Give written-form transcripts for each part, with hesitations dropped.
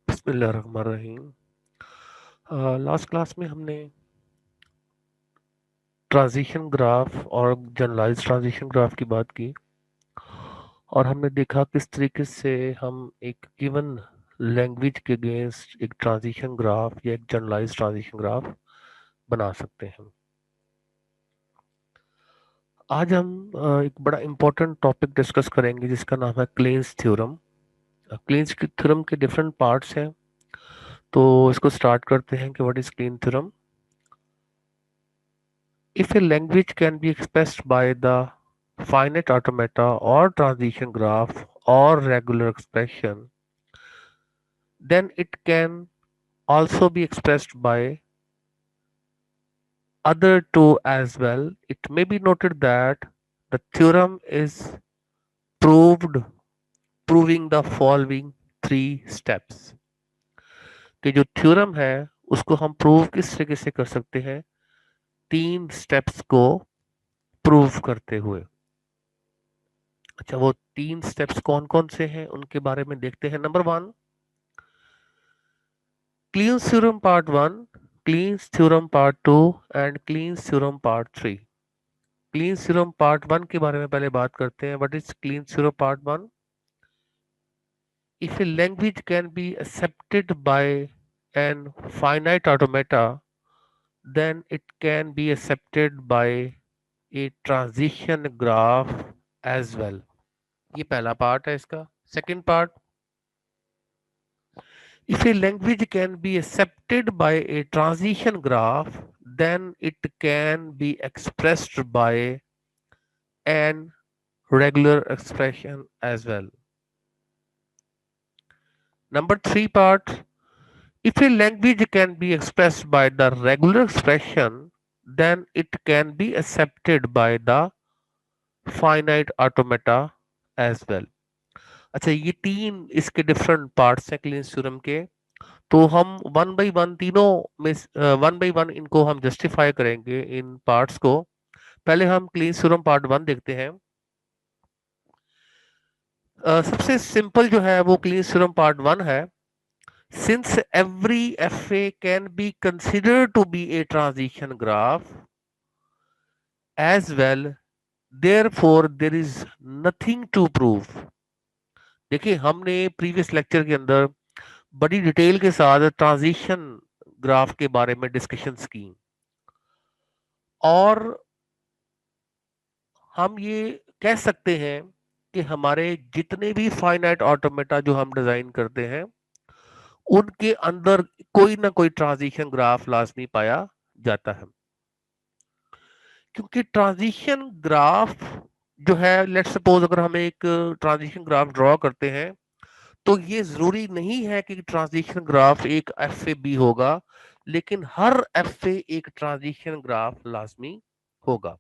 बिस्मिल्लाहिर्रहमानिर्रहीम। Last class में हमने ट्रांजिशन ग्राफ और जनरलाइज ट्रांजिशन ग्राफ की बात की और हमने देखा किस तरीके से हम एक गिवन लैंग्वेज के अगेंस्ट एक ट्रांजिशन ग्राफ या एक जनरलाइज ट्रांजिशन ग्राफ बना सकते हैं। आज हम एक बड़ा इम्पोर्टेंट टॉपिक डिस्कस करेंगे जिसका नाम है क्लेन्स थ्योरम। क्लेन्स की थ्योरम के डिफरेंट पार्ट्स हैं, तो इसको स्टार्ट करते हैं कि what is Kleene theorem. If a language can be expressed by the finite automata or transition graph or regular expression, then it can also be expressed by other two as well. It may be noted that the theorem is proved proving the following three steps। कि जो theorem है उसको हम prove किस तरीके से कर सकते हैं, तीन स्टेप्स को प्रूव करते हुए। अच्छा, वो तीन स्टेप्स कौन कौन से हैं उनके बारे में देखते हैं। Number one, Kleene's theorem part one, Kleene's theorem part two and Kleene's theorem part three. Kleene's theorem part one के बारे में पहले बात करते हैं। What is Kleene's theorem part one? If a language can be accepted by an finite automata then it can be accepted by a transition graph as well। ये पहला part है इसका। Second part, if a language can be accepted by a transition graph, then it can be expressed by an regular expression as well। Number three part, if a language can be expressed by the regular expression, then it can be accepted by the finite automata as well। अच्छा, ये तीन इसके different parts हैं clean theorem के। तो हम one by one तीनों में वन बाई वन इनको हम जस्टिफाई करेंगे इन पार्ट्स को। पहले हम क्लीन थ्योरम पार्ट वन देखते हैं। सबसे सिंपल जो है वो क्लीन थ्योरम पार्ट वन है। Since every F A can be considered to be a transition graph as well, therefore there is nothing to prove. देखिए, हमने प्रीवियस लेक्चर के अंदर बड़ी डिटेल के साथ ट्रांजिशन ग्राफ के बारे में डिस्कशंस की और हम ये कह सकते हैं कि हमारे जितने भी फाइनाइट ऑटोमेटा जो हम डिजाइन करते हैं उनके अंदर कोई ना कोई ट्रांजिशन ग्राफ लाजमी पाया जाता है। क्योंकि ट्रांजिशन ग्राफ जो है, लेट्स सपोज अगर हम एक ट्रांजिशन ग्राफ ड्रॉ करते हैं तो ये जरूरी नहीं है कि ट्रांजिशन ग्राफ एक एफ ए बी होगा, लेकिन हर एफ ए एक ट्रांजिशन ग्राफ लाजमी होगा।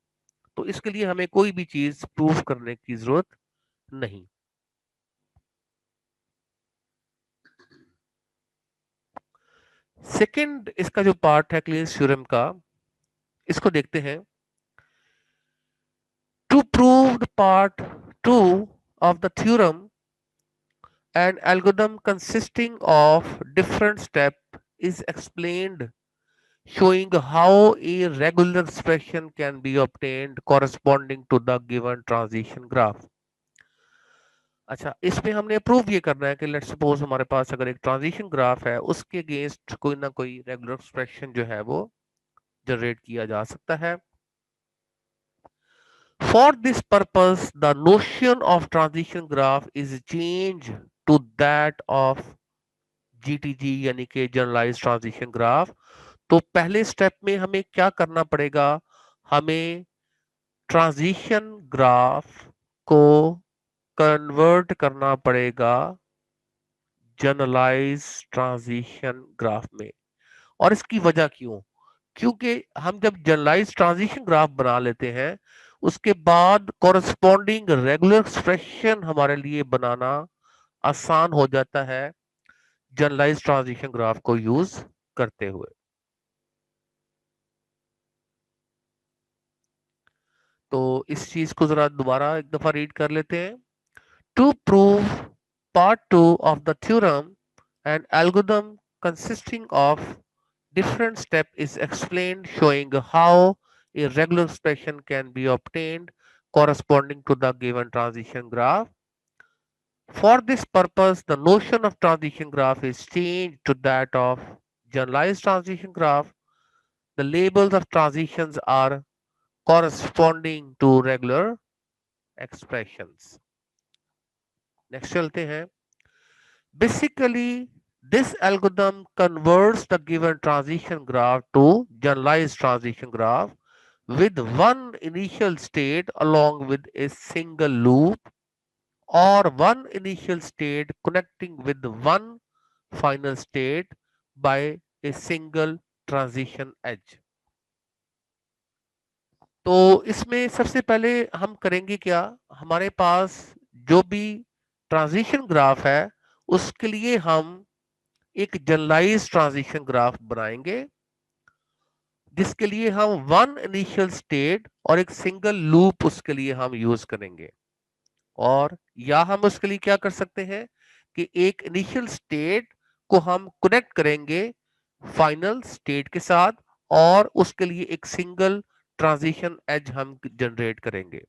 तो इसके लिए हमें कोई भी चीज प्रूव करने की जरूरत नहीं। सेकंड इसका जो पार्ट है क्लीन्स थ्योरम का, इसको देखते हैं। To prove part two of the theorem, an algorithm consisting of different steps is explained showing how a regular expression can be obtained corresponding to the given transition graph। अच्छा, इसमें हमने prove ये करना है कि लेट्स सपोज हमारे पास अगर एक ट्रांजिशन ग्राफ है उसके अगेंस्ट कोई ना कोई रेगुलर एक्सप्रेशन जो है वो जनरेट किया जा सकता है। For this purpose, the notion of transition graph is changed to that of GTG यानी कि जनरलाइज ट्रांजिशन ग्राफ। तो पहले स्टेप में हमें क्या करना पड़ेगा, हमें ट्रांजिशन ग्राफ को कन्वर्ट करना पड़ेगा जनरलाइज ट्रांजिशन ग्राफ में। और इसकी वजह क्यों? क्योंकि हम जब जनरलाइज ट्रांजिशन ग्राफ बना लेते हैं उसके बाद कॉरस्पॉन्डिंग रेगुलर एक्सप्रेशन हमारे लिए बनाना आसान हो जाता है जनरलाइज ट्रांजिशन ग्राफ को यूज करते हुए। तो इस चीज को जरा दोबारा एक दफा रीड कर लेते हैं। To prove part two of the theorem, An algorithm consisting of different steps is explained, showing how a regular expression can be obtained corresponding to the given transition graph. For this purpose, the notion of transition graph is changed to that of generalized transition graph. The labels of transitions are corresponding to regular expressions. Next चलते हैं. Basically, this algorithm converts the given transition graph to generalized transition graph with one initial state along with a single loop, or one initial state connecting with one final state by a single transition edge. तो इसमें सबसे पहले हम करेंगे क्या, हमारे पास जो भी ट्रांजिशन ग्राफ है उसके लिए हम एक जनरलाइज ट्रांजिशन ग्राफ बनाएंगे, जिसके लिए हम वन इनिशियल स्टेट और एक सिंगल लूप उसके लिए हम यूज करेंगे. और या हम उसके लिए क्या कर सकते हैं कि एक इनिशियल स्टेट को हम कनेक्ट करेंगे फाइनल स्टेट के साथ, और उसके लिए एक सिंगल ट्रांजिशन एज हम जनरेट करेंगे.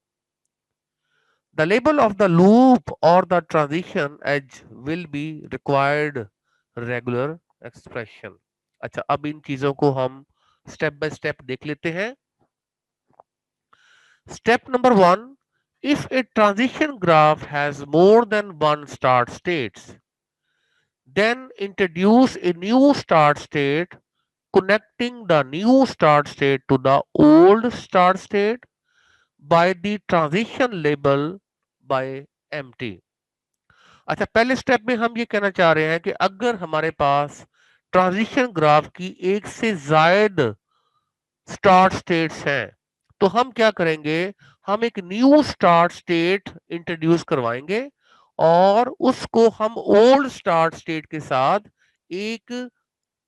The label of the loop or the transition edge will be required regular expression. अच्छा, अब इन चीजों को हम स्टेप बाय स्टेप देख लेते हैं. Step number one, if a transition graph has more than one start states, then introduce a new start state connecting the new start state to the old start state by the transition label by empty. अच्छा, पहले step में हम ये कहना चाह रहे हैं कि अगर हमारे पास ट्रांजिशन ग्राफ की एक से ज्यादा स्टार्ट स्टेट्स हैं, तो हम क्या करेंगे, हम एक न्यू स्टार्ट स्टेट इंट्रोड्यूस करवाएंगे और उसको हम ओल्ड स्टार्ट स्टेट के साथ एक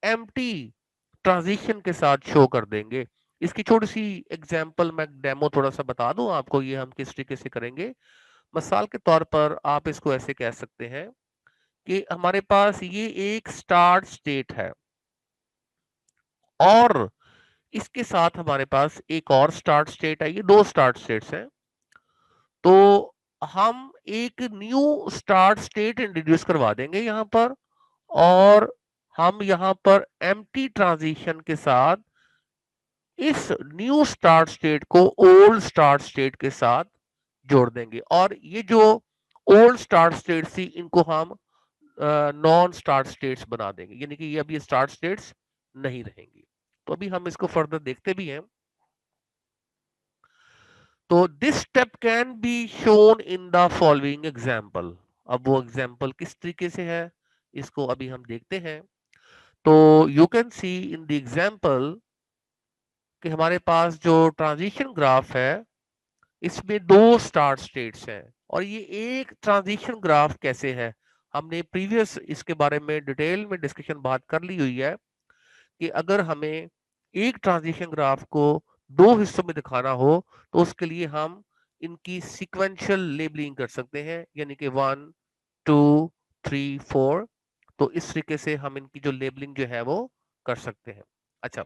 एम्प्टी ट्रांजिशन के साथ शो कर देंगे. इसकी छोटी सी एग्जांपल, मैं डेमो थोड़ा सा बता दूं आपको, ये हम किस तरीके से करेंगे. मिसाल के तौर पर आप इसको ऐसे कह सकते हैं कि हमारे पास ये एक स्टार्ट स्टेट है और इसके साथ हमारे पास एक और स्टार्ट स्टेट है, ये दो स्टार्ट स्टेट्स हैं. तो हम एक न्यू स्टार्ट स्टेट इंट्रोड्यूस करवा देंगे यहां पर, और हम यहां पर एम्प्टी ट्रांजिशन के साथ इस न्यू स्टार्ट स्टेट को ओल्ड स्टार्ट स्टेट के साथ जोड़ देंगे. और ये जो ओल्ड स्टार्ट स्टेट थी इनको हम नॉन स्टार्ट स्टेट्स बना देंगे, यानी कि ये अभी स्टार्ट स्टेट्स नहीं रहेंगी. तो अभी हम इसको फर्दर देखते भी हैं. तो this step can be shown in the following example. अब वो एग्जाम्पल किस तरीके से है इसको अभी हम देखते हैं. तो you can see in the example कि हमारे पास जो ट्रांजिशन ग्राफ है इसमें दो स्टार्ट स्टेट्स हैं. और ये एक ट्रांजिशन ग्राफ कैसे है, हमने प्रीवियस इसके बारे में डिटेल में डिस्कशन बात कर ली हुई है कि अगर हमें एक ट्रांजिशन ग्राफ को दो हिस्सों में दिखाना हो तो उसके लिए हम इनकी सीक्वेंशियल लेबलिंग कर सकते हैं, यानी कि 1 2 3 4. तो इस तरीके से हम इनकी जो लेबलिंग जो है वो कर सकते हैं. अच्छा,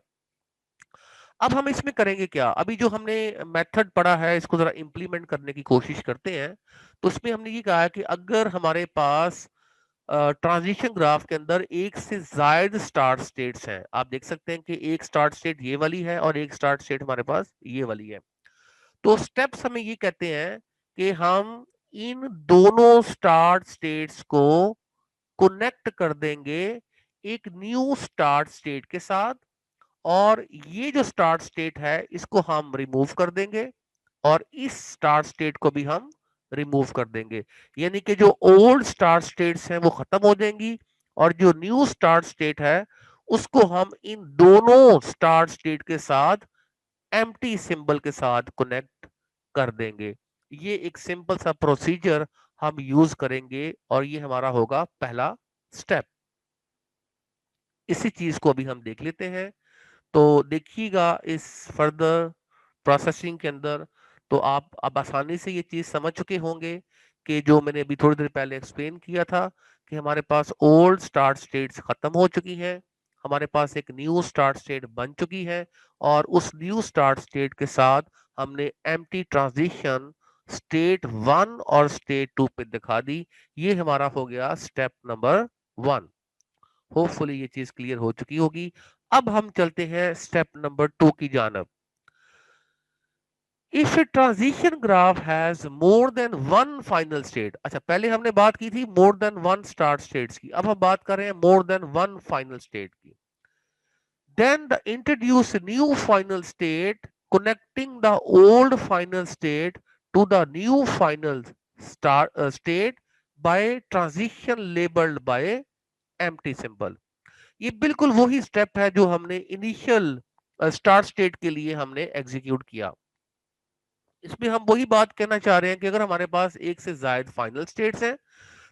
अब हम इसमें करेंगे क्या, अभी जो हमने मेथड पढ़ा है इसको जरा इंप्लीमेंट करने की कोशिश करते हैं. तो उसमें हमने ये कहा है कि अगर हमारे पास ट्रांजिशन ग्राफ के अंदर एक से ज्यादा स्टार्ट स्टेट्स हैं, आप देख सकते हैं कि एक स्टार्ट स्टेट ये वाली है और एक स्टार्ट स्टेट हमारे पास ये वाली है. तो स्टेप्स हमें ये कहते हैं कि हम इन दोनों स्टार्ट स्टेट्स को कनेक्ट कर देंगे एक न्यू स्टार्ट स्टेट के साथ, और ये जो स्टार्ट स्टेट है इसको हम रिमूव कर देंगे और इस स्टार्ट स्टेट को भी हम रिमूव कर देंगे. यानी कि जो ओल्ड स्टार्ट स्टेट्स हैं वो खत्म हो जाएंगी और जो न्यू स्टार्ट स्टेट है उसको हम इन दोनों स्टार्ट स्टेट के साथ एम्प्टी सिंबल के साथ कनेक्ट कर देंगे. ये एक सिंपल सा प्रोसीजर हम यूज करेंगे और ये हमारा होगा पहला स्टेप. इसी चीज को अभी हम देख लेते हैं. तो देखिएगा इस फर्दर प्रोसेसिंग के अंदर, तो आप अब आसानी से ये चीज समझ चुके होंगे कि जो मैंने अभी थोड़ी देर पहले एक्सप्लेन किया था कि हमारे पास ओल्ड स्टार्ट स्टेट्स खत्म हो चुकी हैं, हमारे पास एक न्यू स्टार्ट स्टेट बन चुकी है, और उस न्यू स्टार्ट स्टेट के साथ हमने एम्प्टी ट्रांजिशन स्टेट 1 और स्टेट 2 पे दिखा दी। ये हमारा हो गया स्टेप नंबर 1। होपफुली ये चीज क्लियर हो चुकी होगी। अब हम चलते हैं स्टेप नंबर 2 की जानब। If A transition graph has more than one final state, अच्छा पहले हमने बात की थी more than one start states की, अब हम बात कर रहे हैं more than one final state की। Then the introduce new final state connecting the old final state to the new final state by transition labeled by empty symbol। ये बिल्कुल वही स्टेप है जो हमने इनिशियल स्टार्ट स्टेट के लिए हमने एग्जीक्यूट किया। इसमें हम वही बात कहना चाह रहे हैं कि अगर हमारे पास एक से ज्यादा फाइनल स्टेट्स हैं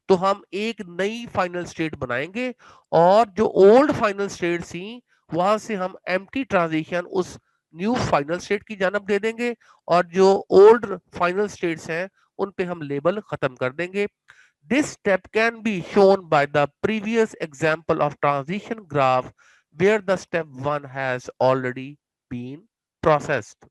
तो हम एक नई फाइनल स्टेट बनाएंगे, और जो ओल्ड फाइनल स्टेट थी वहां से हम एम्प्टी ट्रांजिशन उस न्यू फाइनल स्टेट की जानब दे देंगे, और जो ओल्ड फाइनल स्टेट्स हैं उन पे हम लेबल खत्म कर देंगे। This step can be shown by the previous example of transition graph where the step 1 has already been processed.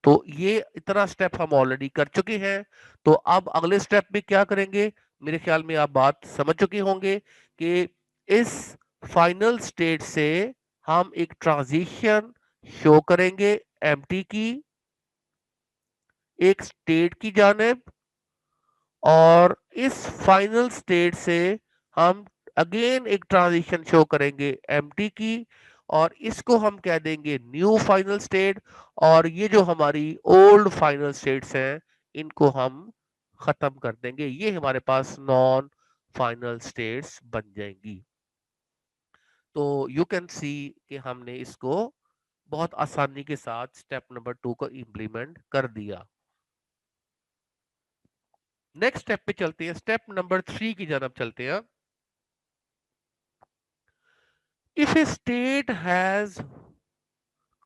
तो ये इतना स्टेप हम ऑलरेडी कर चुके हैं। तो अब अगले स्टेप में क्या करेंगे, मेरे ख्याल में आप बात समझ चुके होंगे कि इस फाइनल स्टेट से हम एक ट्रांजिशन शो करेंगे एम्प्टी की एक स्टेट की जानिब, और इस फाइनल स्टेट से हम अगेन एक ट्रांजिशन शो करेंगे एम्प्टी की, और इसको हम कह देंगे न्यू फाइनल स्टेट, और ये जो हमारी ओल्ड फाइनल स्टेट्स हैं इनको हम खत्म कर देंगे। ये हमारे पास नॉन फाइनल स्टेट्स बन जाएंगी। तो यू कैन सी कि हमने इसको बहुत आसानी के साथ स्टेप नंबर 2 को इम्प्लीमेंट कर दिया। नेक्स्ट स्टेप पे चलते हैं, स्टेप नंबर 3 की जानब चलते हैं। If a state has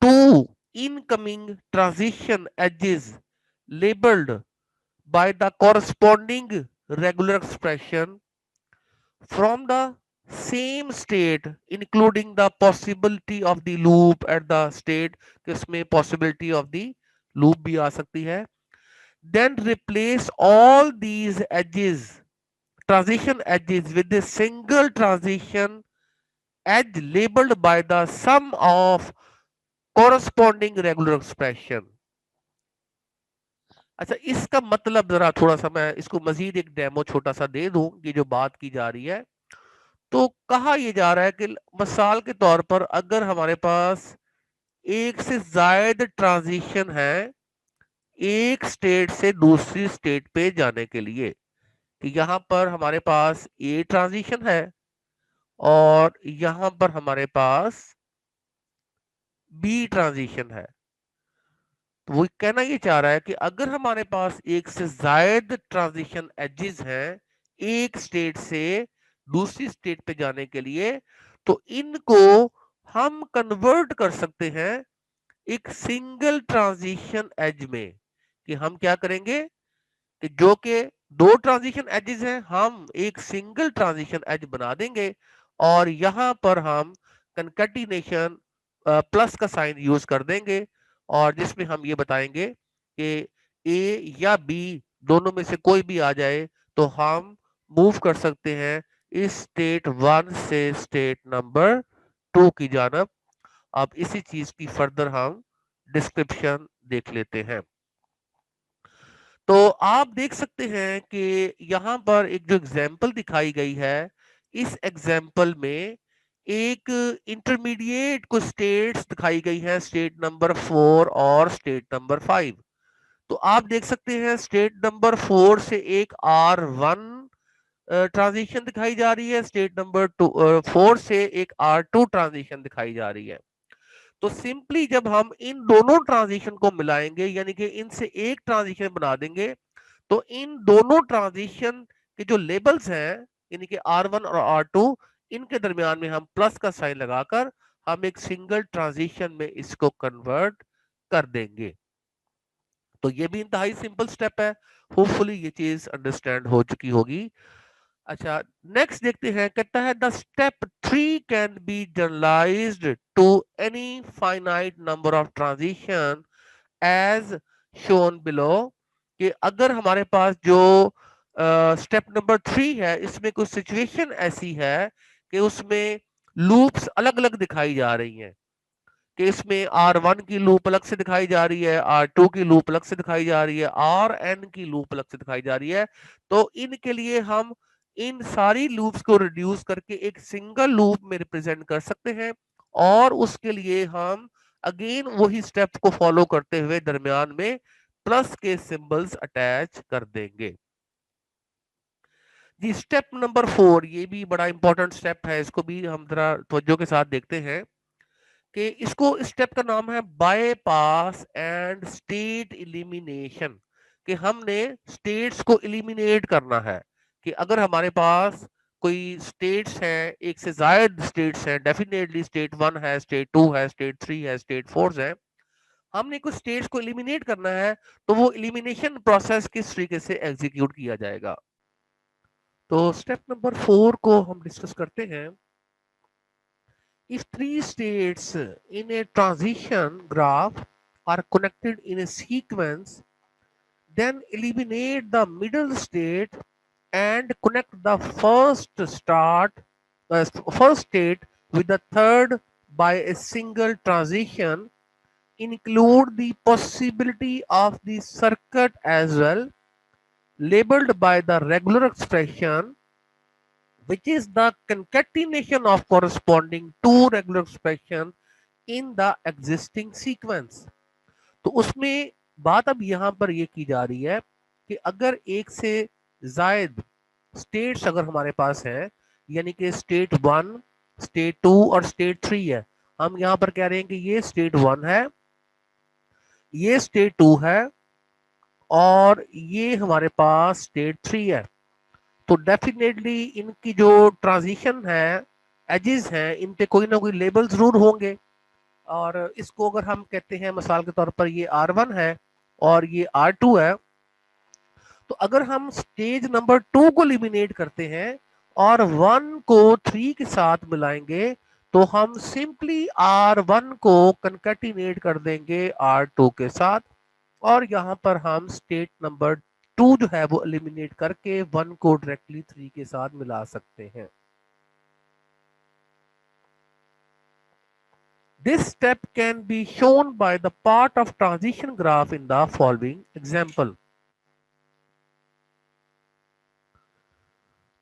two incoming transition edges labeled by the corresponding regular expression from the same state, including the possibility of the loop at the state, इसमें possibility of the loop भी आ सकती है, then replace all these edges, transition edges, with a single transition edge labeled by the sum of corresponding regular expression। अच्छा, इसका मतलब जरा थोड़ा सा मैं इसको मजीद एक डेमो छोटा सा दे दूं कि जो बात की जा रही है। तो कहा यह जा रहा है कि मिसाल के तौर पर अगर हमारे पास एक से ज्यादा ट्रांजिशन है एक स्टेट से दूसरी स्टेट पे जाने के लिए, कि यहां पर हमारे पास ए ट्रांजिशन है और यहां पर हमारे पास बी ट्रांजिशन है। तो वो कहना ये चाह रहा है कि अगर हमारे पास एक से ज्यादा ट्रांजिशन एजेस हैं एक स्टेट से दूसरी स्टेट पे जाने के लिए, तो इनको हम कन्वर्ट कर सकते हैं एक सिंगल ट्रांजिशन एज में। कि हम क्या करेंगे कि जो कि दो ट्रांजिशन एजेस हैं हम एक सिंगल ट्रांजिशन एज बना देंगे, और यहां पर हम कंकैटिनेशन प्लस का साइन यूज कर देंगे, और जिसमें हम ये बताएंगे कि ए या बी दोनों में से कोई भी आ जाए तो हम मूव कर सकते हैं इस स्टेट 1 से स्टेट नंबर 2 की जानब। अब इसी चीज की फर्दर हम डिस्क्रिप्शन देख लेते हैं। तो आप देख सकते हैं कि यहाँ पर एक जो एग्जाम्पल दिखाई गई है, इस एग्जाम्पल में एक इंटरमीडिएट कुछ स्टेट्स दिखाई गई है, स्टेट नंबर 4 और स्टेट नंबर 5। तो आप देख सकते हैं स्टेट नंबर 4 से एक R1 ट्रांजिशन दिखाई जा रही है, स्टेट नंबर 4 से एक R2 ट्रांजिशन दिखाई जा रही है। तो सिंपली जब हम इन दोनों ट्रांजिशन को मिलाएंगे यानी कि इनसे एक ट्रांजिशन बना देंगे, तो इन दोनों ट्रांजिशन के जो लेबल्स हैं यानी कि R1 और R2, इनके दरमियान में हम प्लस का साइन लगाकर हम एक सिंगल ट्रांजिशन में इसको कन्वर्ट कर देंगे। तो ये भी इंतहाई सिंपल स्टेप है। होपफुली ये चीज अंडरस्टैंड हो चुकी होगी। अच्छा, नेक्स्ट देखते हैं, कहता है the step 3 can be generalized to any finite number of transition edge shown below. कि अगर हमारे पास जो स्टेप नंबर 3 है, इसमें कुछ सिचुएशन ऐसी है कि उसमें लूप्स अलग अलग दिखाई जा रही हैं, कि इसमें R1 की लूप अलग से दिखाई जा रही है, R2 की लूप अलग से दिखाई जा रही है, Rn की लूप अलग से दिखाई जा रही है। तो इनके लिए हम इन सारी लूप्स को रिड्यूस करके एक सिंगल लूप में रिप्रेजेंट कर सकते हैं, और उसके लिए हम अगेन वही स्टेप्स को फॉलो करते हुए दरमियान में प्लस के सिंबल्स अटैच कर देंगे। जी, स्टेप नंबर 4, ये भी बड़ा इंपॉर्टेंट स्टेप है, इसको भी हम जरा तवज्जो के साथ देखते हैं। कि इसको स्टेप का नाम है बायपास एंड स्टेट इलिमिनेशन। कि हमने स्टेट्स को इलिमिनेट करना है। कि अगर हमारे पास कोई स्टेट्स हैं, एक से ज्यादा स्टेट्स हैं, डेफिनेटली स्टेट 1 है, स्टेट 2 है, स्टेट 3 है, स्टेट 4 है, हमने कुछ स्टेट्स को इलिमिनेट करना है, तो वो इलिमिनेशन प्रोसेस किस तरीके से एग्जीक्यूट किया जाएगा। तो स्टेप नंबर 4 को हम डिस्कस करते हैं। If three states in a transition graph are connected in a sequence, then eliminate the middle state and connect the first state with the third by a single transition. Include the possibility of the circuit as well, labeled by the regular expression, which is the concatenation of corresponding two regular expression in the existing sequence. तो उसमें बात अब यहां पर ये की जा रही है कि अगर एक से जायद स्टेट्स अगर हमारे पास है, यानी कि स्टेट 1, स्टेट 2 और स्टेट 3 है, हम यहां पर कह रहे हैं कि ये स्टेट 1 है, ये स्टेट 2 है, और ये हमारे पास स्टेट 3 है। तो डेफिनेटली इनकी जो ट्रांजिशन है, एजेस हैं, इन पे कोई ना कोई लेबल जरूर होंगे। और इसको अगर हम कहते हैं मिसाल के तौर पर ये R1 है और ये R2 है, तो अगर हम स्टेज नंबर 2 को एलिमिनेट करते हैं और 1 को 3 के साथ मिलाएंगे, तो हम सिंपली R1 को कंकैटिनेट कर देंगे R2 के साथ, और यहां पर हम स्टेट नंबर 2 जो है वो एलिमिनेट करके 1 को डायरेक्टली 3 के साथ मिला सकते हैं। This step can be shown by the part of transition graph in the following example.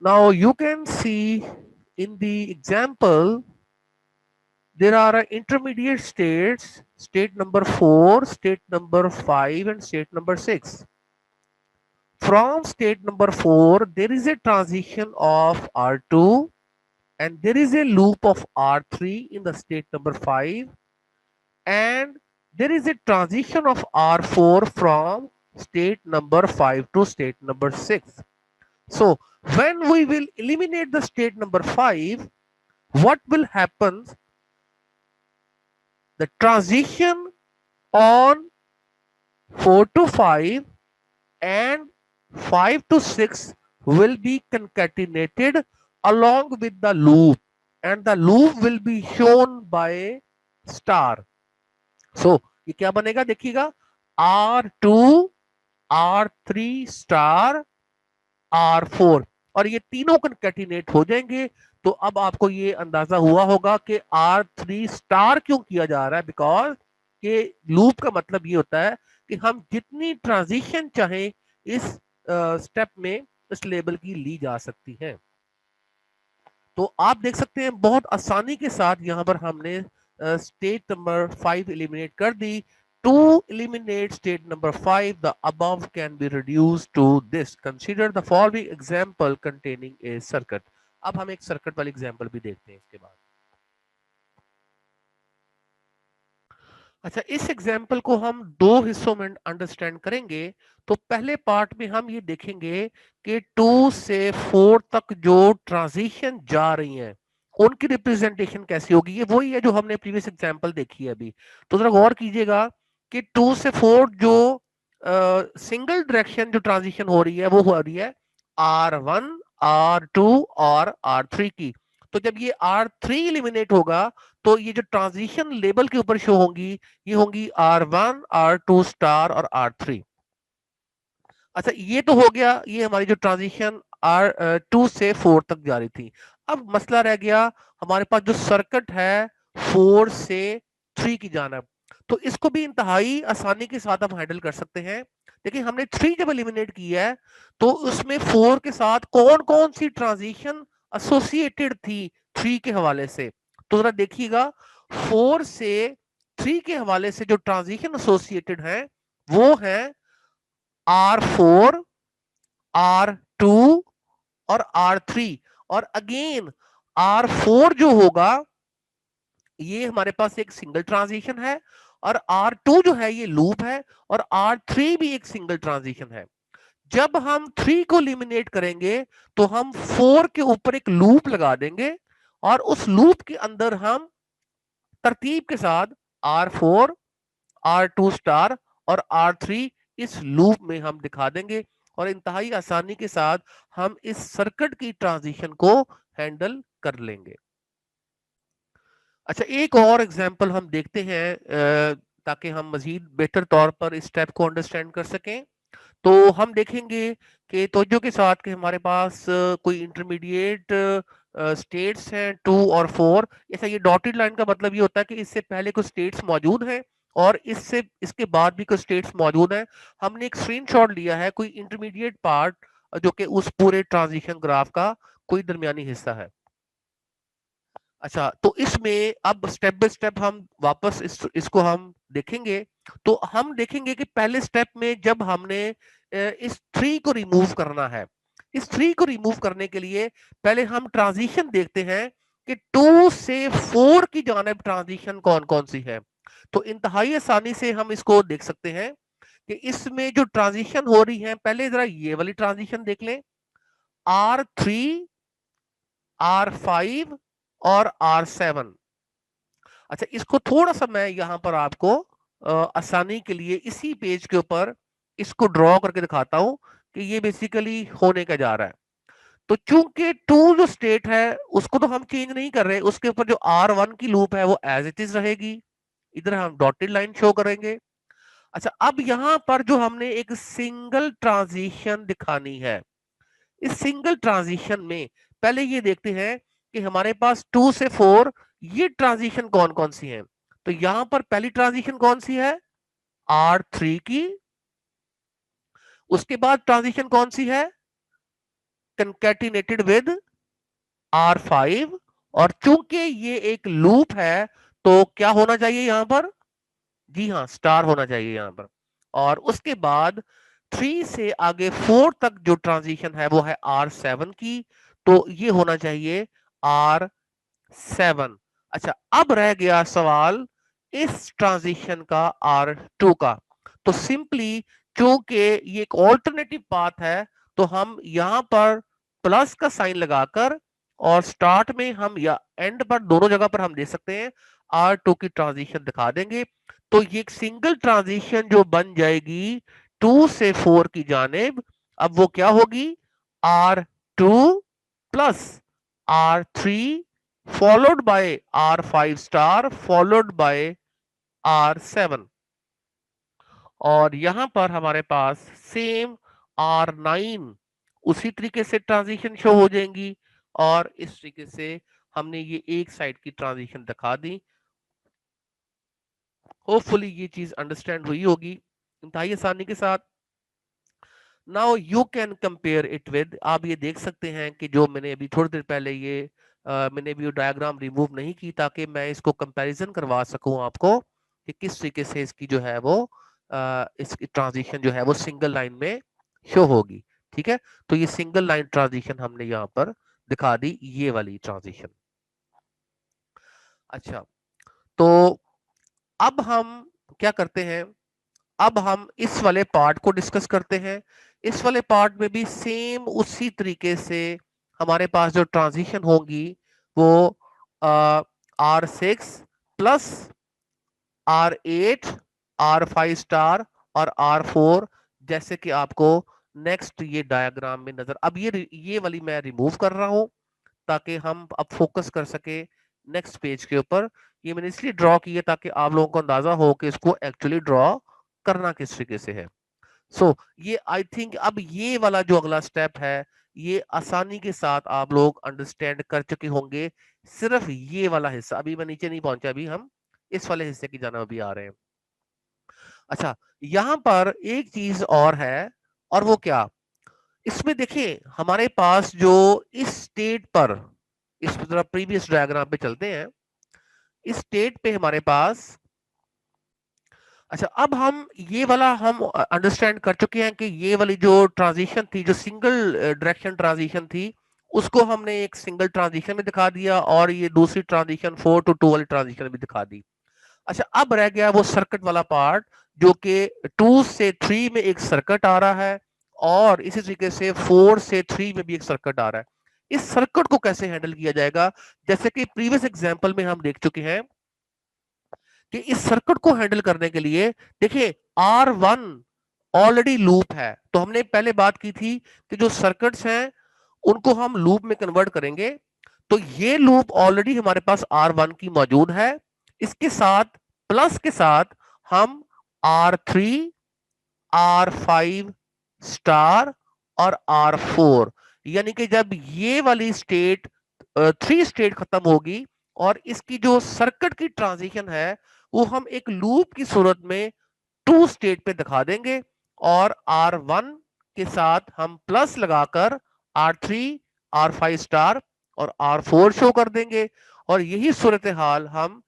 Now you can see in the example there are intermediate states, state number 4, state number 5 and state number 6. From state number 4 there is a transition of R2 and there is a loop of R3 in the state number 5, and there is a transition of R4 from state number 5 to state number 6. So when we will eliminate the state number 5, what will happen? The transition on 4 to 5 and 5 to 6 will be concatenated along with the loop, and the loop will be shown by star. So ये क्या बनेगा देखिएगा, R2, R3 star, R4, और ये तीनों concatenate हो जाएंगे। तो अब आपको ये अंदाजा हुआ होगा कि R3 स्टार क्यों किया जा रहा है, बिकॉज के लूप का मतलब ये होता है कि हम जितनी ट्रांजिशन चाहें इस स्टेप में इस लेबल की ली जा सकती है। तो आप देख सकते हैं बहुत आसानी के साथ यहाँ पर हमने स्टेट नंबर 5 एलिमिनेट कर दी। To eliminate state number 5, the above can be reduced to this. Consider the following example containing a circuit. अब हम एक सर्किट वाली एग्जांपल भी देखते हैं इसके बाद। अच्छा, इस एग्जाम्पल को हम दो हिस्सों में अंडरस्टैंड करेंगे। तो पहले पार्ट में हम ये देखेंगे कि 2 से 4 तक जो ट्रांजिशन जा रही हैं उनकी रिप्रेजेंटेशन कैसी होगी। ये वही है जो हमने प्रीवियस एग्जाम्पल देखी है अभी। तो जरा गौर कीजिएगा कि 2 से 4 जो सिंगल डायरेक्शन जो ट्रांजिशन हो रही है वो हो रही है R1 R2 और R3 की। तो जब ये R3 एलिमिनेट होगा तो ये जो ट्रांजिशन लेबल के ऊपर शो होंगी ये होंगी R1, R2 स्टार और R3। अच्छा ये तो हो गया, ये हमारी जो ट्रांजिशन R2 से 4 तक जा रही थी। अब मसला रह गया हमारे पास जो सर्किट है 4 से 3 की जानब, तो इसको भी इंतहाई आसानी के साथ हम हैंडल कर सकते हैं। देखिए हमने 3 जब एलिमिनेट किया है तो उसमें 4 के साथ कौन कौन सी ट्रांजिशन एसोसिएटेड थी 3 के हवाले से, तो जरा देखिएगा 4 से 3 के हवाले से जो ट्रांजिशन एसोसिएटेड है वो है R4, R2 और R3। और अगेन R4 जो होगा ये हमारे पास एक सिंगल ट्रांजिशन है और R2 जो है ये लूप है और R3 भी एक सिंगल ट्रांजिशन है। जब हम 3 को एलिमिनेट करेंगे तो हम 4 के ऊपर एक लूप लगा देंगे और उस लूप के अंदर हम तरतीब के साथ R4, R2 स्टार और R3 इस लूप में हम दिखा देंगे और इंतहाई आसानी के साथ हम इस सर्किट की ट्रांजिशन को हैंडल कर लेंगे। अच्छा एक और एग्जांपल हम देखते हैं ताकि हम मजीद बेहतर तौर पर इस स्टेप को अंडरस्टैंड कर सकें। तो हम देखेंगे कि तवज्जो के साथ कि हमारे पास कोई इंटरमीडिएट स्टेट्स हैं 2 और 4। ऐसा ये डॉटेड लाइन का मतलब ये होता है कि इससे पहले कुछ स्टेट्स मौजूद हैं और इससे इसके बाद भी कुछ स्टेट्स मौजूद हैं। हमने एक स्क्रीनशॉट लिया है कोई इंटरमीडिएट पार्ट जो कि उस पूरे ट्रांजिशन ग्राफ का कोई दरमियानी हिस्सा है। अच्छा तो इसमें अब स्टेप बाय स्टेप हम वापस इसको हम देखेंगे। तो हम देखेंगे कि पहले स्टेप में जब हमने इस 3 को रिमूव करना है, इस 3 को रिमूव करने के लिए पहले हम ट्रांजिशन देखते हैं कि 2 से 4 की जानिब ट्रांजिशन कौन कौन सी है। तो इंतहाई आसानी से हम इसको देख सकते हैं कि इसमें जो ट्रांजिशन हो रही है, पहले जरा ये वाली ट्रांजिशन देख लें, R3, R5 और R7। अच्छा इसको थोड़ा सा मैं यहाँ पर आपको आसानी के लिए इसी पेज के ऊपर इसको ड्रॉ करके दिखाता हूं कि ये बेसिकली होने का जा रहा है। तो चूंकि टू जो स्टेट है उसको तो हम चेंज नहीं कर रहे, उसके ऊपर जो R1 की लूप है वो एज इट इज रहेगी। इधर हम डॉटेड लाइन शो करेंगे। अच्छा अब यहां पर जो हमने एक सिंगल ट्रांजिशन दिखानी है, इस सिंगल ट्रांजिशन में पहले ये देखते हैं कि हमारे पास 2 से 4 ये ट्रांजिशन कौन कौन सी है। तो यहां पर पहली ट्रांजिशन कौन सी है, R3 की। उसके बाद ट्रांजिशन कौन सी है, कंकैटिनेटेड विद R5। और चूंकि ये एक लूप है तो क्या होना चाहिए यहां पर, जी हाँ स्टार होना चाहिए यहां पर। और उसके बाद 3 से आगे 4 तक जो ट्रांजिशन है वो है R7 की, तो ये होना चाहिए R7। अच्छा अब रह गया सवाल इस ट्रांजिशन का R2 का। तो सिंपली चूंकि ये एक ऑल्टरनेटिव पाथ है तो हम यहां पर प्लस का साइन लगाकर और स्टार्ट में हम या एंड पर दोनों जगह पर हम दे सकते हैं R2 की ट्रांजिशन दिखा देंगे। तो ये एक सिंगल ट्रांजिशन जो बन जाएगी 2 से 4 की जानिब, अब वो क्या होगी, R2 plus R3 followed by R5 star followed by R7। और यहां पर हमारे पास सेम R9 उसी तरीके से ट्रांजिशन शो हो जाएंगी और इस तरीके से हमने ये एक साइड की ट्रांजिशन दिखा दी। होपफुली ये चीज अंडरस्टैंड हुई होगी इंतहाई आसानी के साथ। Now you can compare it with, आप ये देख सकते हैं कि जो मैंने अभी थोड़ी देर पहले ये मैंने भी डायग्राम रिमूव नहीं की ताकि मैं इसको कंपैरिजन करवा सकूं आपको कि किस तरीके से इसकी जो है वो इसकी ट्रांजिशन जो है वो सिंगल लाइन में शो होगी। ठीक है, तो ये सिंगल लाइन ट्रांजिशन हमने यहाँ पर दिखा दी, ये वाली ट्रांजिशन। अच्छा तो अब हम क्या करते हैं, अब हम इस वाले पार्ट को डिस्कस करते हैं। इस वाले पार्ट में भी सेम उसी तरीके से हमारे पास जो ट्रांजिशन होंगी वो R6 plus R8, R5 star और R4 जैसे कि आपको नेक्स्ट ये डायग्राम में नजर, अब ये वाली मैं रिमूव कर रहा हूं ताकि हम अब फोकस कर सके नेक्स्ट पेज के ऊपर। ये मैंने इसलिए ड्रॉ की है ताकि आप लोगों को अंदाजा हो कि इसको एक्चुअली ड्रॉ करना किस तरीके से है। सो ये आई थिंक अब ये वाला जो अगला स्टेप है ये आसानी के साथ आप लोग अंडरस्टैंड कर चुके होंगे। सिर्फ ये वाला हिस्सा, अभी मैं नीचे नहीं पहुंचा, अभी हम इस वाले हिस्से की जाना अभी आ रहे हैं। अच्छा, यहां पर एक चीज और है, और वो क्या, इसमें देखिए हमारे पास जो इस स्टेट पर, इस तरह प्रीवियस डायग्राम पे चलते हैं, इस स्टेट पे हमारे पास, अच्छा अब हम ये वाला हम अंडरस्टैंड कर चुके हैं कि ये वाली जो ट्रांजिशन थी, जो सिंगल डायरेक्शन ट्रांजिशन थी, उसको हमने एक सिंगल ट्रांजिशन में दिखा दिया, और ये दूसरी ट्रांजिशन 4 to 2 वाली ट्रांजिशन में दिखा दी। अच्छा, अब रह गया वो सर्किट वाला पार्ट, जो कि 2 से 3 में एक सर्किट आ रहा है, और इसी तरीके से 4 से 3 में भी एक सर्किट आ रहा है। इस सर्किट को कैसे हैंडल किया जाएगा, जैसे कि प्रीवियस एग्जांपल में हम देख चुके हैं कि इस सर्किट को हैंडल करने के लिए देखिए R1 ऑलरेडी लूप है, तो हमने पहले बात की थी कि जो सर्किट्स हैं उनको हम लूप में कन्वर्ट करेंगे। तो ये लूप ऑलरेडी हमारे पास R1 की मौजूद है, इसके साथ प्लस के साथ हम R3, R5 स्टार और R4, यानी कि जब ये वाली स्टेट 3 स्टेट खत्म होगी और इसकी जो सर्किट की ट्रांजिशन है वो हम एक लूप की सूरत में 2 स्टेट पे दिखा देंगे, और R1 के साथ हम प्लस लगाकर R3, R5 स्टार और R4 शो कर देंगे। और यही सूरत हाल हम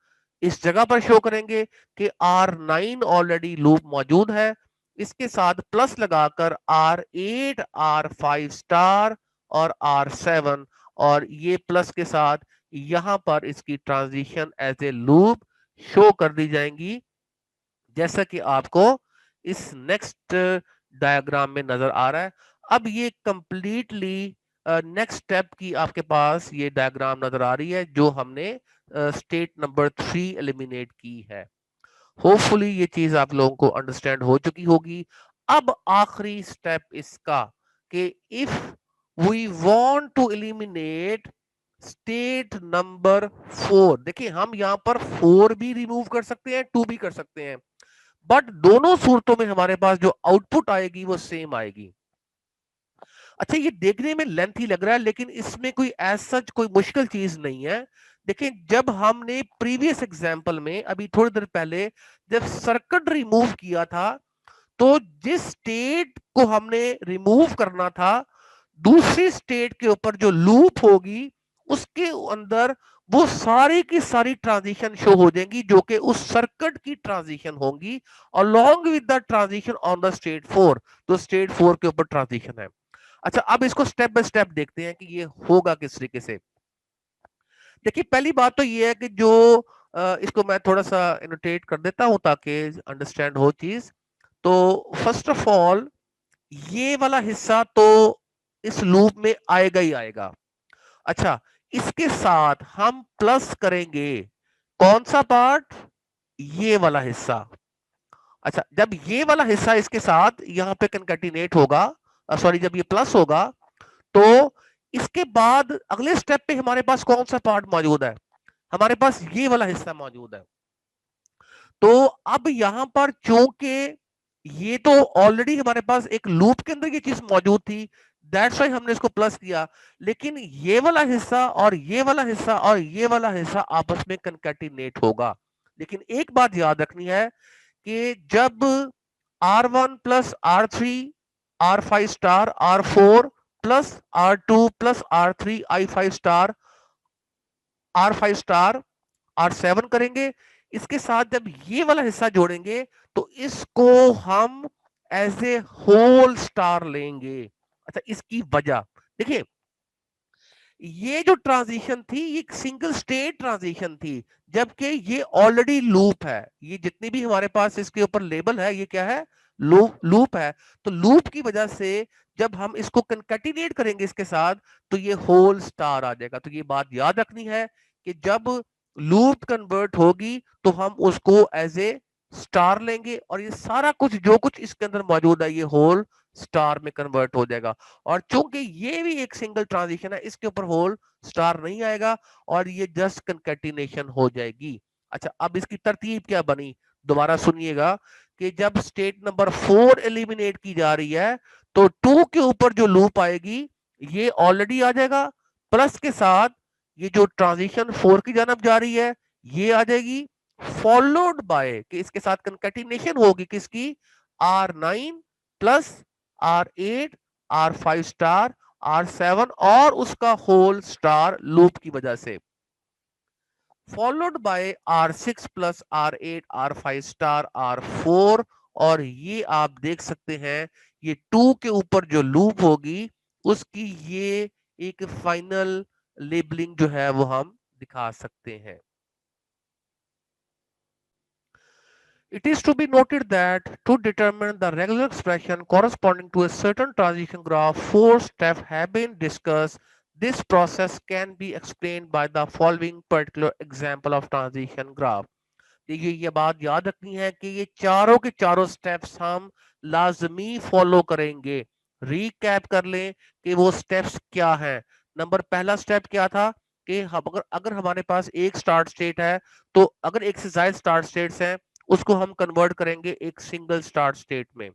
इस जगह पर शो करेंगे कि R9 ऑलरेडी लूप मौजूद है, इसके साथ प्लस लगाकर R8, R5 स्टार और R7, और ये प्लस के साथ यहां पर इसकी transition edge a loop show कर दी जाएंगी, जैसा कि आपको इस नेक्स्ट डायग्राम में नजर आ रहा है। अब ये कंप्लीटली नेक्स्ट स्टेप की आपके पास ये डायग्राम नजर आ रही है, जो हमने स्टेट नंबर 3 एलिमिनेट की है। होपफुली ये चीज आप लोगों को अंडरस्टैंड हो चुकी होगी। अब आखिरी स्टेप इसका कि if we want to eliminate state number 4, देखिए हम यहां पर 4 भी रिमूव कर सकते हैं, 2 भी कर सकते हैं, बट दोनों सूरतों में हमारे पास जो आउटपुट आएगी वो सेम आएगी। अच्छा, ये देखने में लेंथी लग रहा है लेकिन इसमें कोई एज सच कोई मुश्किल चीज नहीं है। देखिए जब हमने प्रीवियस एग्जांपल में अभी थोड़ी देर पहले जब सर्किट रिमूव किया था, तो जिस स्टेट को हमने रिमूव करना था, दूसरी स्टेट के ऊपर जो लूप होगी उसके अंदर वो सारी की सारी ट्रांजिशन शो हो जाएंगी, जो कि उस सर्किट की ट्रांजिशन होंगी along with the transition on the state 4, तो स्टेट 4 के ऊपर ट्रांजिशन है। अच्छा, अब इसको स्टेप बाय स्टेप देखते हैं कि ये होगा किस तरीके से। देखिए पहली बात तो ये है कि जो इसको मैं थोड़ा सा एनोटेट कर देता हूं ताकि अंडरस्टैंड हो चीज। तो फर्स्ट ऑफ ऑल ये वाला हिस्सा तो इस लूप में आएगा ही आएगा। अच्छा, इसके साथ हम प्लस करेंगे कौन सा पार्ट, ये वाला हिस्सा। अच्छा, जब ये वाला हिस्सा इसके साथ यहां पे कंकैटिनेट होगा, सॉरी जब ये प्लस होगा, तो इसके बाद अगले स्टेप पे हमारे पास कौन सा पार्ट मौजूद है, हमारे पास ये वाला हिस्सा मौजूद है। तो अब यहां पर चूंकि ये तो ऑलरेडी हमारे पास एक लूप के अंदर ये चीज मौजूद थी, दैट्स व्हाई हमने इसको प्लस किया, लेकिन ये वाला हिस्सा और ये वाला हिस्सा और ये वाला हिस्सा आपस में कंकैटिनेट होगा। लेकिन एक बात याद रखनी है कि जब R1 plus R3, R5 star, R4 plus R2 plus R3, I5 star, R5 star, R7 करेंगे, इसके साथ जब ये वाला हिस्सा जोड़ेंगे तो इसको हम एज ए होल स्टार लेंगे। अच्छा, इसकी वजह देखिए, ये जो ट्रांजिशन थी ये सिंगल स्टेट ट्रांजिशन थी, जबकि ये ऑलरेडी लूप है। ये जितनी भी हमारे पास इसके ऊपर लेबल है ये क्या है, लूप है। तो लूप की वजह से जब हम इसको कंकैटिनेट करेंगे इसके साथ तो ये होल स्टार आ जाएगा। तो ये बात याद रखनी है कि जब लूप कन्वर्ट होगी तो हम उसको एज ए स्टार लेंगे, और ये सारा कुछ जो कुछ इसके अंदर मौजूद है ये होल स्टार में कन्वर्ट हो जाएगा। और चूंकि ये भी एक सिंगल ट्रांजिशन है, इसके ऊपर होल स्टार नहीं आएगा और ये जस्ट कंकैटिनेशन हो जाएगी। अच्छा, अब इसकी तरतीब क्या बनी, दोबारा सुनिएगा कि जब स्टेट नंबर 4 एलिमिनेट की जा रही है तो 2 के ऊपर जो लूप आएगी ये ऑलरेडी आ जाएगा, प्लस के साथ ये जो ट्रांजिशन 4 की जानब जा रही है ये आ जाएगी, फॉलोड बाय कि इसके साथ कंकैटिनेशन होगी किसकी, R9 plus R8 R5 star R7 और उसका होल स्टार लूप की वजह से, followed by R6 plus R8 R5 star R4। और ये आप देख सकते हैं ये 2 के ऊपर जो लूप होगी उसकी ये एक फाइनल लेबलिंग जो है वो हम दिखा सकते हैं। It is to be noted that to determine the regular expression corresponding to a certain transition graph, four steps have been discussed. This process can be explained by the following particular example of transition graph. देखिए ये बात याद रखनी है कि ये चारों के चारों स्टेप्स हम लाजमी फॉलो करेंगे। रीकैप कर लें कि वो स्टेप्स क्या हैं। नंबर पहला स्टेप क्या था कि हम अगर अगर हमारे पास एक स्टार्ट स्टेट है तो अगर एक से ज्यादा स्टार्ट स्टेट्स हैं उसको हम कन्वर्ट करेंगे एक सिंगल स्टार्ट स्टेट में।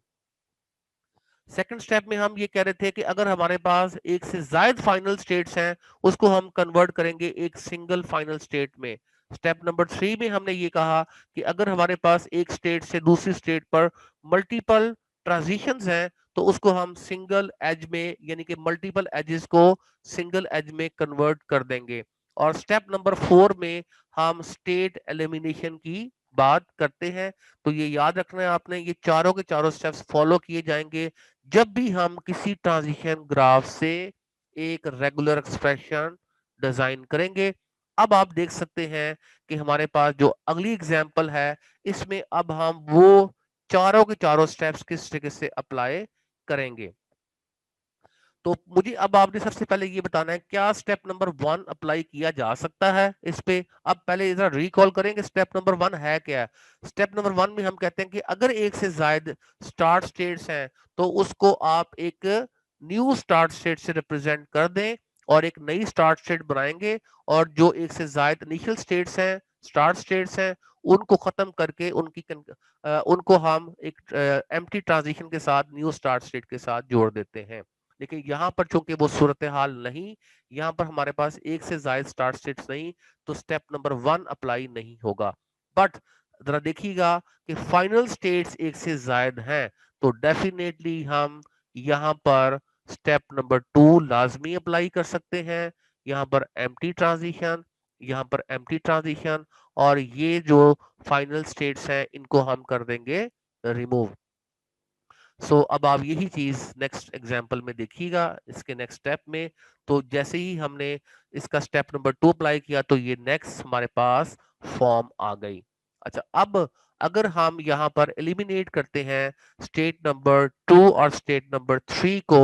सेकंड स्टेप में हम ये कह रहे थे कि अगर हमारे पास एक से ज्यादा फाइनल स्टेट्स हैं उसको हम कन्वर्ट करेंगे एक सिंगल फाइनल स्टेट में। स्टेप नंबर 3 में हमने ये कहा कि अगर हमारे पास एक स्टेट से दूसरी स्टेट पर मल्टीपल ट्रांजिशंस हैं तो उसको हम सिंगल एज में यानी कि मल्टीपल एजेस को सिंगल एज में कन्वर्ट कर देंगे। और स्टेप नंबर 4 में हम स्टेट एलिमिनेशन की बात करते हैं। तो ये याद रखना है आपने, ये चारों के चारों स्टेप्स फॉलो किए जाएंगे जब भी हम किसी ट्रांजिशन ग्राफ से एक रेगुलर एक्सप्रेशन डिजाइन करेंगे। अब आप देख सकते हैं कि हमारे पास जो अगली एग्जांपल है इसमें अब हम वो चारों के चारों स्टेप्स किस तरीके से अप्लाई करेंगे। तो मुझे अब आपने सबसे पहले ये बताना है क्या स्टेप नंबर 1 अप्लाई किया जा सकता है इस पे। अब पहले जरा रिकॉल करेंगे स्टेप नंबर 1 है क्या। स्टेप नंबर 1 में हम कहते हैं कि अगर एक से ज्यादा स्टार्ट स्टेट्स हैं तो उसको आप एक न्यू स्टार्ट स्टेट से रिप्रेजेंट कर दें और एक नई स्टार्ट स्टेट बनाएंगे। और जो एक से ज्यादा इनिशियल स्टेट्स हैं स्टार्ट स्टेट्स हैं उनको खत्म करके उनको हम एक एम्प्टी ट्रांजिशन के साथ न्यू स्टार्ट स्टेट के साथ जोड़ देते हैं। लेकिन यहाँ पर चूंकि वो सूरत हाल नहीं, यहाँ पर हमारे पास एक से ज्यादा स्टार्ट स्टेट्स नहीं, तो स्टेप नंबर 1 अप्लाई नहीं होगा। बट जरा देखिएगा कि फाइनल स्टेट्स एक से ज्यादा हैं तो डेफिनेटली हम यहाँ पर स्टेप नंबर 2 लाजमी अप्लाई कर सकते हैं। यहाँ पर एम्प्टी ट्रांजिशन, यहाँ पर एम्प्टी ट्रांजिशन और ये जो फाइनल स्टेट्स हैं इनको हम कर देंगे रिमूव। अब आप यही चीज नेक्स्ट एग्जांपल में देखिएगा इसके नेक्स्ट स्टेप में। तो जैसे ही हमने इसका स्टेप नंबर 2 अप्लाई किया तो ये नेक्स्ट हमारे पास फॉर्म आ गई। अच्छा, अब अगर हम यहाँ पर एलिमिनेट करते हैं स्टेट नंबर 2 और स्टेट नंबर 3 को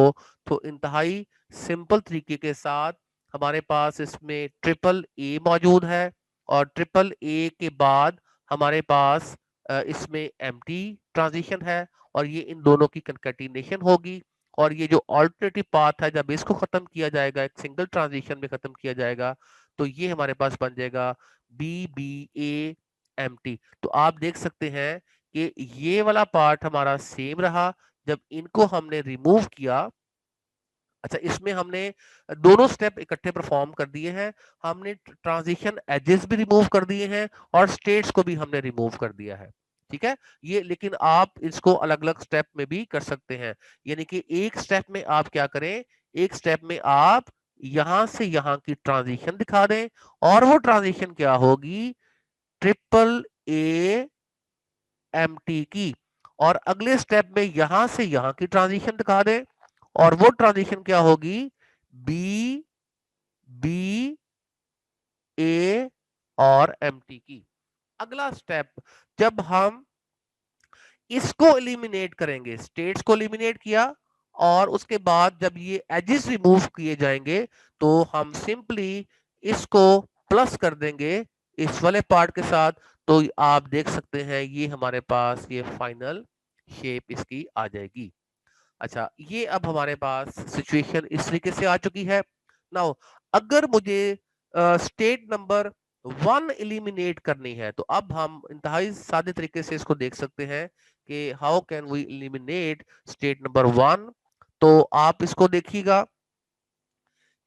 तो इंतहाई सिंपल तरीके के साथ हमारे पास इसमें ट्रिपल ए मौजूद है और ट्रिपल ए के बाद हमारे पास इसमें एम्प्टी ट्रांजिशन है और ये इन दोनों की कंकैटिनेशन होगी। और ये जो ऑल्टरनेटिव पाथ है जब इसको खत्म किया जाएगा एक सिंगल ट्रांजिशन में खत्म किया जाएगा तो ये हमारे पास बन जाएगा BBA empty। तो आप देख सकते हैं कि ये वाला पार्ट हमारा सेम रहा जब इनको हमने रिमूव किया। अच्छा, इसमें हमने दोनों स्टेप इकट्ठे परफॉर्म कर दिए हैं। हमने ट्रांजिशन एजेस भी रिमूव कर दिए हैं और स्टेट्स को भी हमने रिमूव कर दिया है। ठीक है, ये लेकिन आप इसको अलग अलग स्टेप में भी कर सकते हैं। यानी कि एक स्टेप में आप क्या करें, एक स्टेप में आप यहां से यहां की ट्रांजिशन दिखा दें और वो ट्रांजिशन क्या होगी, ट्रिपल ए एम टी की। और अगले स्टेप में यहां से यहां की ट्रांजिशन दिखा दें और वो ट्रांजिशन क्या होगी, बी बी ए और एम टी की। अगला स्टेप जब हम इसको एलिमिनेट करेंगे, स्टेट्स को एलिमिनेट किया और उसके बाद जब ये एजेस रिमूव किए जाएंगे तो हम सिंपली इसको प्लस कर देंगे इस वाले पार्ट के साथ। तो आप देख सकते हैं ये हमारे पास ये फाइनल शेप इसकी आ जाएगी। अच्छा, ये अब हमारे पास सिचुएशन इस तरीके से आ चुकी है। नाउ अगर मुझे स्टेट नंबर 1 एलिमिनेट करनी है, तो अब हम इंतहाई सादे तरीके से इसको देख सकते हैं कि how can we eliminate state number 1। तो आप इसको देखिएगा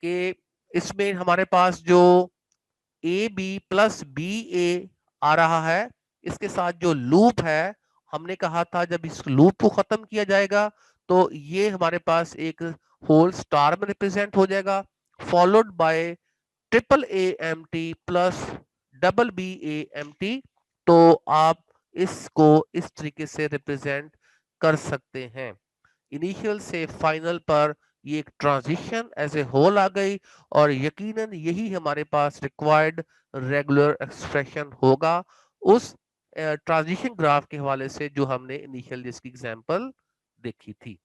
कि इसमें हमारे पास जो ए बी प्लस बी ए आ रहा है, इसके साथ जो लूप है, हमने कहा था जब इस लूप को खत्म किया जाएगा तो ये हमारे पास एक होल स्टार में रिप्रेजेंट हो जाएगा, followed by triple A M T plus double B A M T. तो आप इसको इस तरीके से रिप्रेजेंट कर सकते हैं। इनिशियल से फाइनल पर ये एक ट्रांजिशन एज ए होल आ गई, और यकीनन यही हमारे पास रिक्वायर्ड रेगुलर एक्सप्रेशन होगा उस ट्रांजिशन ग्राफ के हवाले से जो हमने इनिशियल जिसकी एग्जांपल देखी थी।